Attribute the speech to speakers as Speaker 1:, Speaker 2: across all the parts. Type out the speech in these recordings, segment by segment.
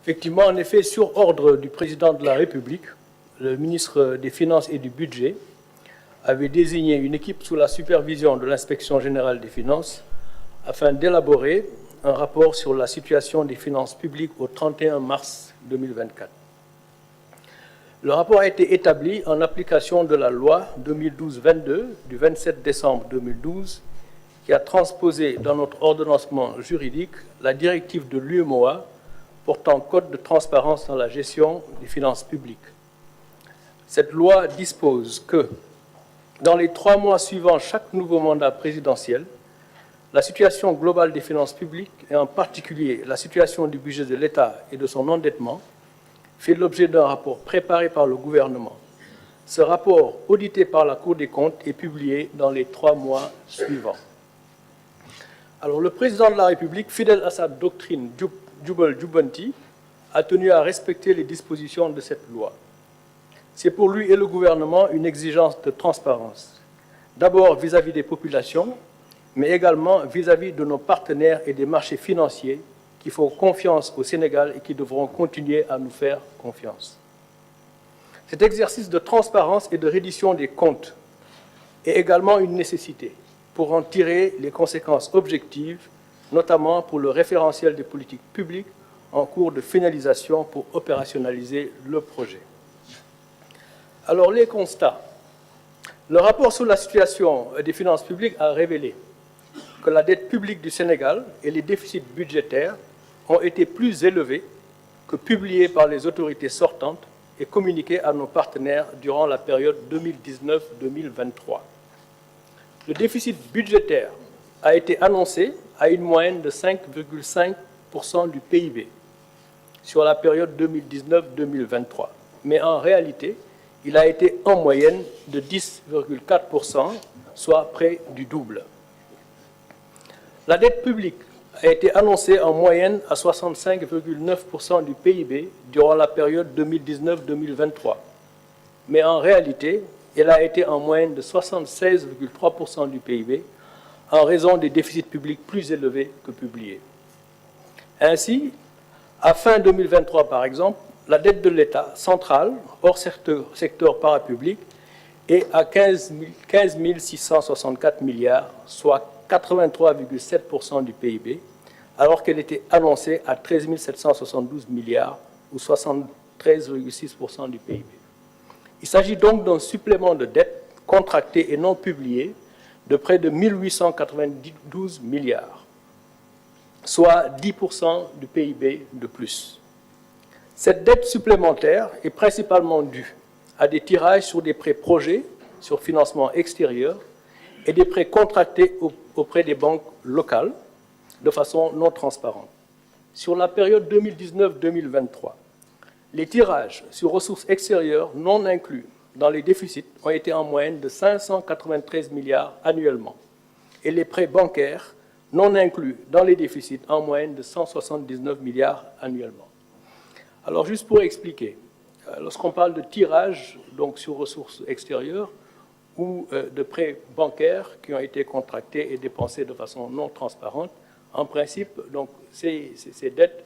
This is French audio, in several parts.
Speaker 1: Effectivement, en effet, sur ordre du président de la République, le ministre des Finances et du Budget avait désigné une équipe sous la supervision de l'Inspection générale des finances afin d'élaborer un rapport sur la situation des finances publiques au 31 mars 2024. Le rapport a été établi en application de la loi 2012-22 du 27 décembre 2012 qui a transposé dans notre ordonnancement juridique la directive de l'UEMOA portant code de transparence dans la gestion des finances publiques. Cette loi dispose que, dans les 3 mois suivant chaque nouveau mandat présidentiel, la situation globale des finances publiques, et en particulier la situation du budget de l'État et de son endettement, fait l'objet d'un rapport préparé par le gouvernement. Ce rapport, audité par la Cour des comptes, est publié dans les 3 mois suivants. Alors, le président de la République, fidèle à sa doctrine Jubal-Jubanti, a tenu à respecter les dispositions de cette loi. C'est pour lui et le gouvernement une exigence de transparence, d'abord vis-à-vis des populations, mais également vis-à-vis de nos partenaires et des marchés financiers qui font confiance au Sénégal et qui devront continuer à nous faire confiance. Cet exercice de transparence et de reddition des comptes est également une nécessité pour en tirer les conséquences objectives, notamment pour le référentiel des politiques publiques en cours de finalisation pour opérationnaliser le projet. Alors, les constats. Le rapport sur la situation des finances publiques a révélé que la dette publique du Sénégal et les déficits budgétaires ont été plus élevés que publiés par les autorités sortantes et communiqués à nos partenaires durant la période 2019-2023. Le déficit budgétaire a été annoncé à une moyenne de 5,5% du PIB sur la période 2019-2023. Mais en réalité, il a été en moyenne de 10,4%, soit près du double. La dette publique a été annoncée en moyenne à 65,9% du PIB durant la période 2019-2023. Mais en réalité, elle a été en moyenne de 76,3% du PIB en raison des déficits publics plus élevés que publiés. Ainsi, à fin 2023 par exemple, la dette de l'État central, hors secteur parapublic, est à 15 664 milliards, soit 83,7% du PIB, alors qu'elle était annoncée à 13 772 milliards, ou 73,6% du PIB. Il s'agit donc d'un supplément de dette contractée et non publiée de près de 1 892 milliards, soit 10% du PIB de plus. Cette dette supplémentaire est principalement due à des tirages sur des prêts projets, sur financement extérieur, et des prêts contractés auprès des banques locales de façon non transparente. Sur la période 2019-2023, les tirages sur ressources extérieures non inclus dans les déficits ont été en moyenne de 593 milliards annuellement et les prêts bancaires non inclus dans les déficits en moyenne de 179 milliards annuellement. Alors, juste pour expliquer, lorsqu'on parle de tirage donc, sur ressources extérieures ou de prêts bancaires qui ont été contractés et dépensés de façon non transparente, en principe, donc, ces dettes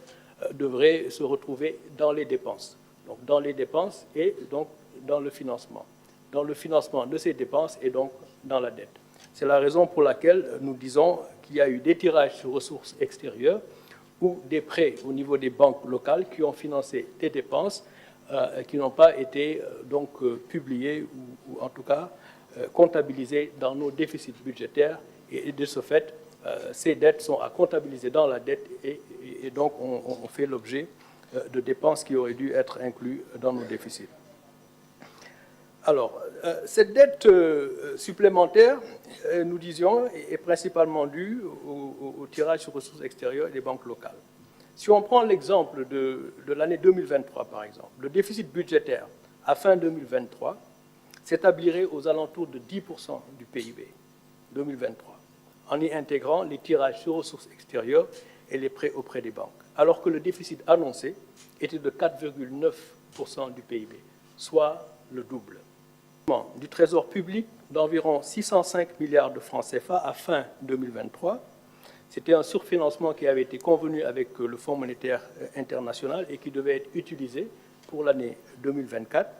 Speaker 1: devraient se retrouver dans les dépenses. Donc, dans les dépenses et donc dans le financement. Dans le financement de ces dépenses et donc dans la dette. C'est la raison pour laquelle nous disons qu'il y a eu des tirages sur ressources extérieures ou des prêts au niveau des banques locales qui ont financé des dépenses qui n'ont pas été donc publiées ou en tout cas comptabilisées dans nos déficits budgétaires et de ce fait, ces dettes sont à comptabiliser dans la dette et donc on fait l'objet de dépenses qui auraient dû être incluses dans nos déficits. Alors, cette dette supplémentaire, nous disions, est principalement due au tirage sur ressources extérieures et des banques locales. Si on prend l'exemple de l'année 2023, par exemple, le déficit budgétaire à fin 2023 s'établirait aux alentours de 10% du PIB 2023, en y intégrant les tirages sur ressources extérieures et les prêts auprès des banques, alors que le déficit annoncé était de 4,9% du PIB, soit le double. Du trésor public d'environ 605 milliards de francs CFA à fin 2023 C'était un surfinancement qui avait été convenu avec le Fonds monétaire international et qui devait être utilisé pour l'année 2024.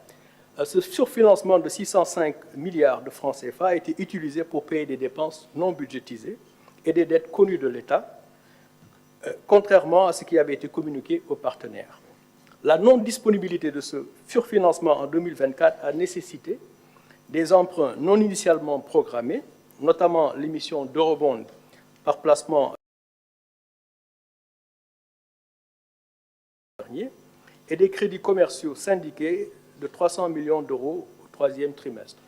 Speaker 1: Ce surfinancement de 605 milliards de francs CFA a été utilisé pour payer des dépenses non budgétisées et des dettes connues de l'État, contrairement à ce qui avait été communiqué aux partenaires. La non-disponibilité de ce surfinancement en 2024 a nécessité des emprunts non initialement programmés, notamment l'émission d'eurobonds par placement dernier et des crédits commerciaux syndiqués de 300 millions d'euros au troisième trimestre.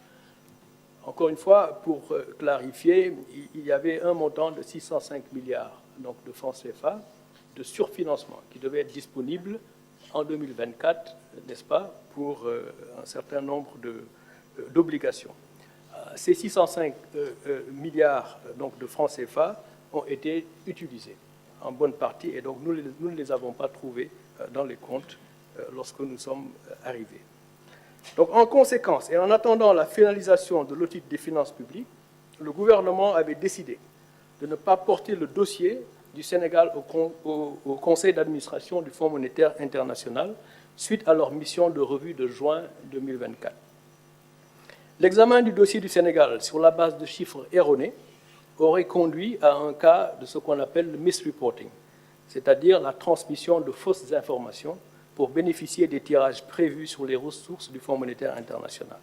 Speaker 1: Encore une fois, pour clarifier, il y avait un montant de 605 milliards donc, de francs CFA de surfinancement qui devait être disponible en 2024, n'est-ce pas, pour un certain nombre d'obligations. Ces 605 milliards donc, de francs CFA ont été utilisés en bonne partie et donc nous ne les avons pas trouvés dans les comptes lorsque nous sommes arrivés. Donc, en conséquence, et en attendant la finalisation de l'audit des finances publiques, le gouvernement avait décidé de ne pas porter le dossier du Sénégal au Conseil d'administration du Fonds monétaire international suite à leur mission de revue de juin 2024. L'examen du dossier du Sénégal sur la base de chiffres erronés aurait conduit à un cas de ce qu'on appelle le misreporting, c'est-à-dire la transmission de fausses informations pour bénéficier des tirages prévus sur les ressources du Fonds monétaire international.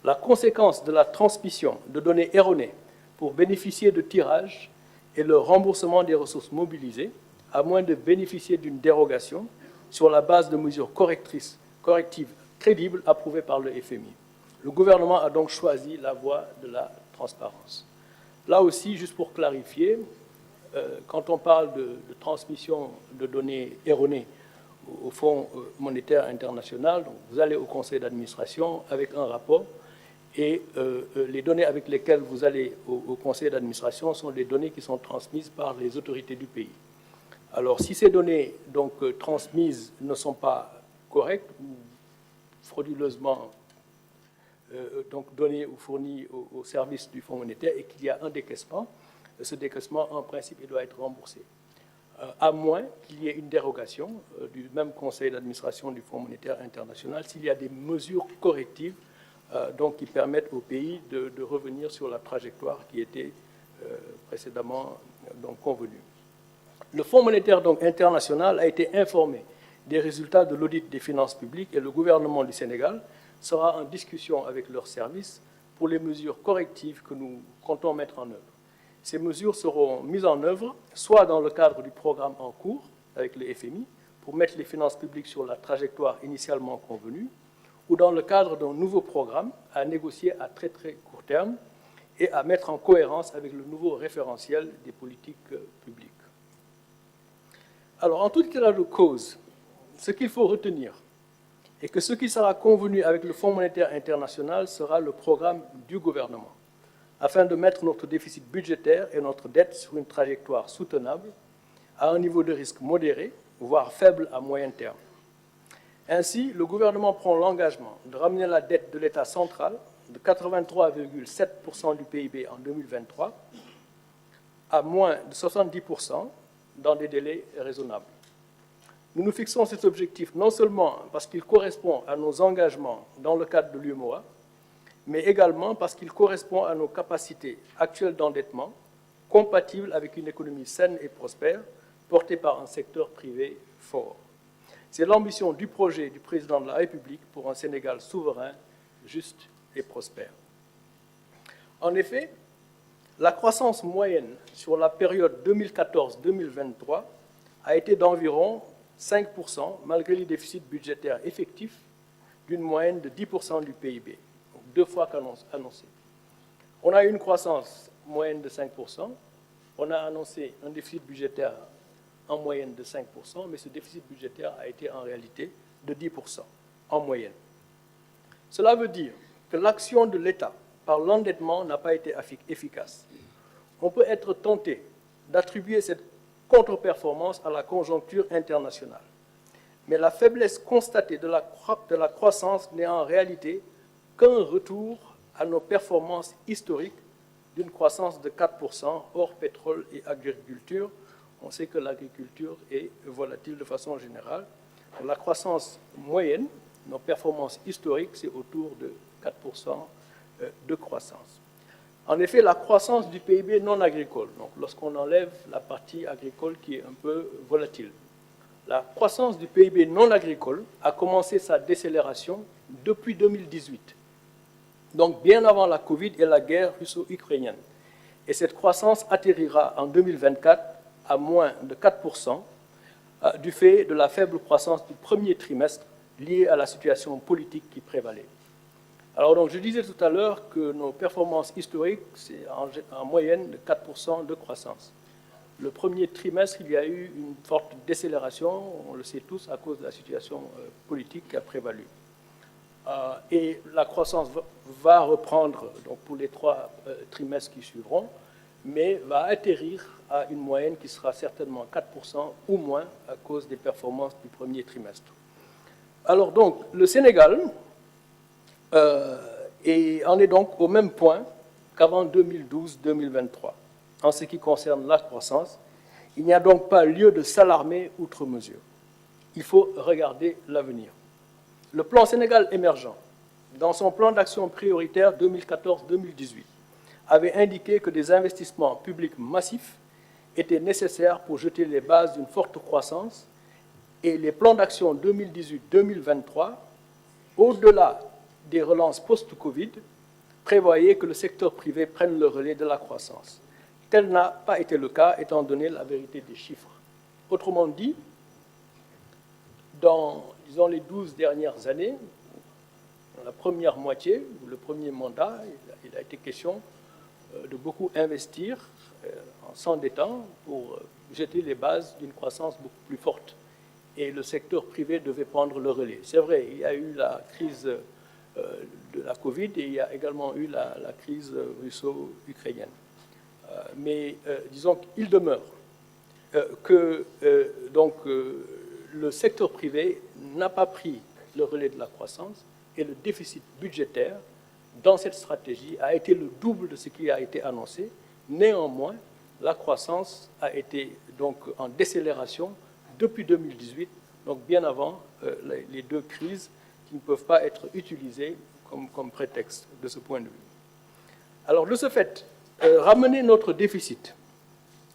Speaker 1: La conséquence de la transmission de données erronées pour bénéficier de tirages est le remboursement des ressources mobilisées, à moins de bénéficier d'une dérogation sur la base de mesures correctives crédibles approuvées par le FMI. Le gouvernement a donc choisi la voie de la transparence. Là aussi, juste pour clarifier, quand on parle de transmission de données erronées au Fonds monétaire international, donc vous allez au conseil d'administration avec un rapport et les données avec lesquelles vous allez au conseil d'administration sont des données qui sont transmises par les autorités du pays. Alors, si ces données donc, transmises ne sont pas correctes ou frauduleusement donc, données ou fournies au service du Fonds monétaire et qu'il y a un décaissement, ce décaissement, en principe, il doit être remboursé. À moins qu'il y ait une dérogation du même conseil d'administration du Fonds monétaire international, s'il y a des mesures correctives donc, qui permettent au pays de revenir sur la trajectoire qui était précédemment donc, convenue. Le Fonds monétaire donc, international a été informé des résultats de l'audit des finances publiques et le gouvernement du Sénégal sera en discussion avec leurs services pour les mesures correctives que nous comptons mettre en œuvre. Ces mesures seront mises en œuvre soit dans le cadre du programme en cours avec le FMI pour mettre les finances publiques sur la trajectoire initialement convenue, ou dans le cadre d'un nouveau programme à négocier à très très court terme et à mettre en cohérence avec le nouveau référentiel des politiques publiques. Alors, en tout état de cause, ce qu'il faut retenir est que ce qui sera convenu avec le Fonds monétaire international sera le programme du gouvernement, afin de mettre notre déficit budgétaire et notre dette sur une trajectoire soutenable à un niveau de risque modéré, voire faible à moyen terme. Ainsi, le gouvernement prend l'engagement de ramener la dette de l'État central de 83,7% du PIB en 2023 à moins de 70% dans des délais raisonnables. Nous nous fixons cet objectif non seulement parce qu'il correspond à nos engagements dans le cadre de l'UEMOA, mais également parce qu'il correspond à nos capacités actuelles d'endettement, compatibles avec une économie saine et prospère, portée par un secteur privé fort. C'est l'ambition du projet du président de la République pour un Sénégal souverain, juste et prospère. En effet, la croissance moyenne sur la période 2014-2023 a été d'environ 5%, malgré les déficits budgétaires effectifs d'une moyenne de 10% du PIB, donc 2 fois qu'annoncé. On a eu une croissance moyenne de 5%, on a annoncé un déficit budgétaire en moyenne de 5%, mais ce déficit budgétaire a été en réalité de 10% en moyenne. Cela veut dire que l'action de l'État par l'endettement n'a pas été efficace. On peut être tenté d'attribuer cette contre-performance à la conjoncture internationale. Mais la faiblesse constatée de la croissance n'est en réalité qu'un retour à nos performances historiques d'une croissance de 4% hors pétrole et agriculture. On sait que l'agriculture est volatile de façon générale. La croissance moyenne, nos performances historiques, c'est autour de 4% de croissance. En effet, la croissance du PIB non agricole, donc lorsqu'on enlève la partie agricole qui est un peu volatile, la croissance du PIB non agricole a commencé sa décélération depuis 2018, donc bien avant la Covid et la guerre russo-ukrainienne. Et cette croissance atterrira en 2024 à moins de 4% du fait de la faible croissance du premier trimestre liée à la situation politique qui prévalait. Alors, donc, je disais tout à l'heure que nos performances historiques, c'est en moyenne de 4% de croissance. Le premier trimestre, il y a eu une forte décélération, on le sait tous, à cause de la situation politique qui a prévalu. Et la croissance va reprendre donc, pour les 3 trimestres qui suivront, mais va atterrir à une moyenne qui sera certainement 4% ou moins à cause des performances du premier trimestre. Alors donc, le Sénégal en est donc au même point qu'avant 2012-2023. En ce qui concerne la croissance, il n'y a donc pas lieu de s'alarmer outre mesure. Il faut regarder l'avenir. Le plan Sénégal émergent, dans son plan d'action prioritaire 2014-2018, avait indiqué que des investissements publics massifs étaient nécessaires pour jeter les bases d'une forte croissance et les plans d'action 2018-2023, au-delà des relances post-Covid, prévoyaient que le secteur privé prenne le relais de la croissance. Tel n'a pas été le cas, étant donné la vérité des chiffres. Autrement dit, dans, disons, les 12 dernières années, dans la première moitié, ou le premier mandat, il a été question de beaucoup investir en s'endettant pour jeter les bases d'une croissance beaucoup plus forte. Et le secteur privé devait prendre le relais. C'est vrai, il y a eu la crise de la Covid et il y a également eu la crise russo-ukrainienne. Mais disons qu'il demeure que le secteur privé n'a pas pris le relais de la croissance et le déficit budgétaire dans cette stratégie a été le double de ce qui a été annoncé. Néanmoins, la croissance a été donc en décélération depuis 2018, donc bien avant les 2 crises qui ne peuvent pas être utilisées comme prétexte de ce point de vue. Alors, de ce fait, ramener notre déficit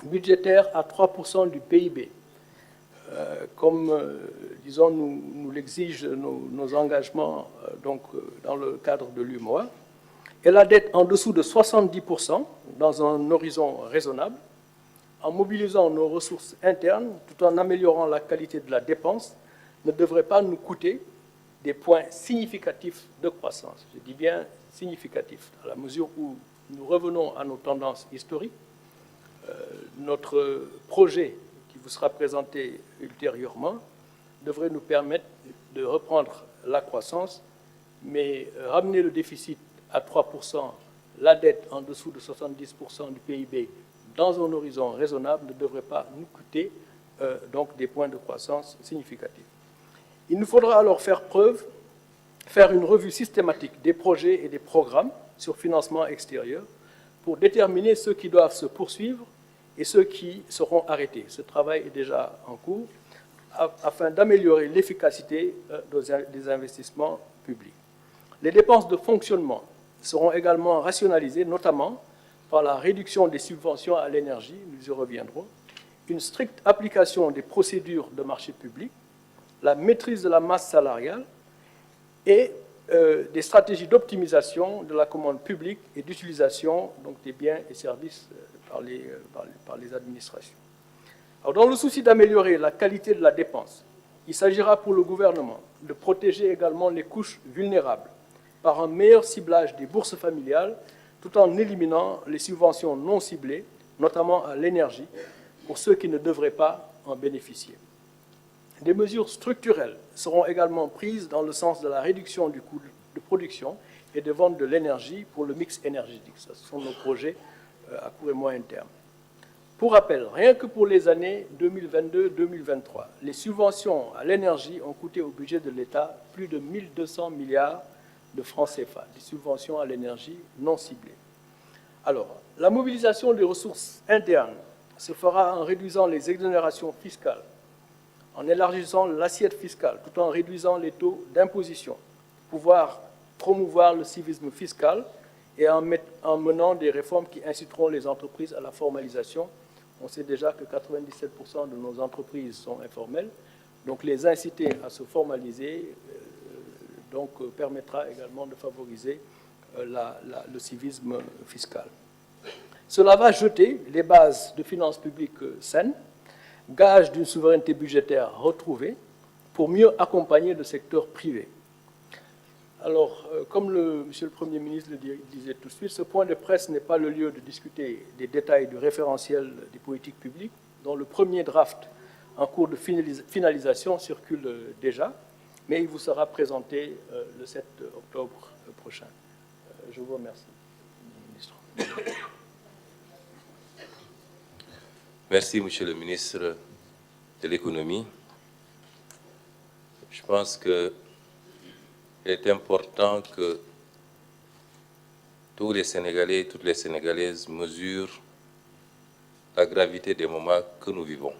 Speaker 1: budgétaire à 3% du PIB, comme, disons, nous l'exigent nos engagements dans le cadre de l'UEMOA, et la dette en dessous de 70% dans un horizon raisonnable, en mobilisant nos ressources internes tout en améliorant la qualité de la dépense, ne devrait pas nous coûter des points significatifs de croissance. Je dis bien significatifs, à la mesure où nous revenons à nos tendances historiques. Notre projet qui vous sera présenté ultérieurement devrait nous permettre de reprendre la croissance, mais ramener le déficit à 3%, la dette en dessous de 70% du PIB dans un horizon raisonnable ne devrait pas nous coûter donc des points de croissance significatifs. Il nous faudra alors faire une revue systématique des projets et des programmes sur financement extérieur pour déterminer ceux qui doivent se poursuivre et ceux qui seront arrêtés. Ce travail est déjà en cours afin d'améliorer l'efficacité des investissements publics. Les dépenses de fonctionnement seront également rationalisées, notamment par la réduction des subventions à l'énergie, nous y reviendrons, une stricte application des procédures de marché public, la maîtrise de la masse salariale et des stratégies d'optimisation de la commande publique et d'utilisation des biens et services par les administrations. Alors, dans le souci d'améliorer la qualité de la dépense, il s'agira pour le gouvernement de protéger également les couches vulnérables par un meilleur ciblage des bourses familiales tout en éliminant les subventions non ciblées, notamment à l'énergie, pour ceux qui ne devraient pas en bénéficier. Des mesures structurelles seront également prises dans le sens de la réduction du coût de production et de vente de l'énergie pour le mix énergétique. Ce sont nos projets à court et moyen terme. Pour rappel, rien que pour les années 2022-2023, les subventions à l'énergie ont coûté au budget de l'État plus de 1200 milliards de francs CFA, des subventions à l'énergie non ciblées. Alors, La mobilisation des ressources internes se fera en réduisant les exonérations fiscales, en élargissant l'assiette fiscale, tout en réduisant les taux d'imposition, pour pouvoir promouvoir le civisme fiscal et en menant des réformes qui inciteront les entreprises à la formalisation. On sait déjà que 97% de nos entreprises sont informelles, donc les inciter à se formaliser permettra également de favoriser le civisme fiscal. Cela va jeter les bases de finances publiques saines, gage d'une souveraineté budgétaire retrouvée, pour mieux accompagner le secteur privé. Alors, comme Monsieur le Premier ministre le disait tout de suite, ce point de presse n'est pas le lieu de discuter des détails du référentiel des politiques publiques, dont le premier draft en cours de finalisation circule déjà, mais il vous sera présenté le 7 octobre prochain. Je vous remercie, Monsieur le Ministre.
Speaker 2: Merci, Monsieur le ministre de l'Économie. Je pense qu'il est important que tous les Sénégalais et toutes les Sénégalaises mesurent la gravité des moments que nous vivons.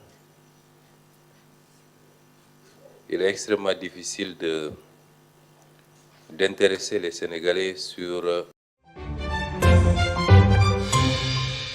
Speaker 2: Il est extrêmement difficile d'intéresser les Sénégalais sur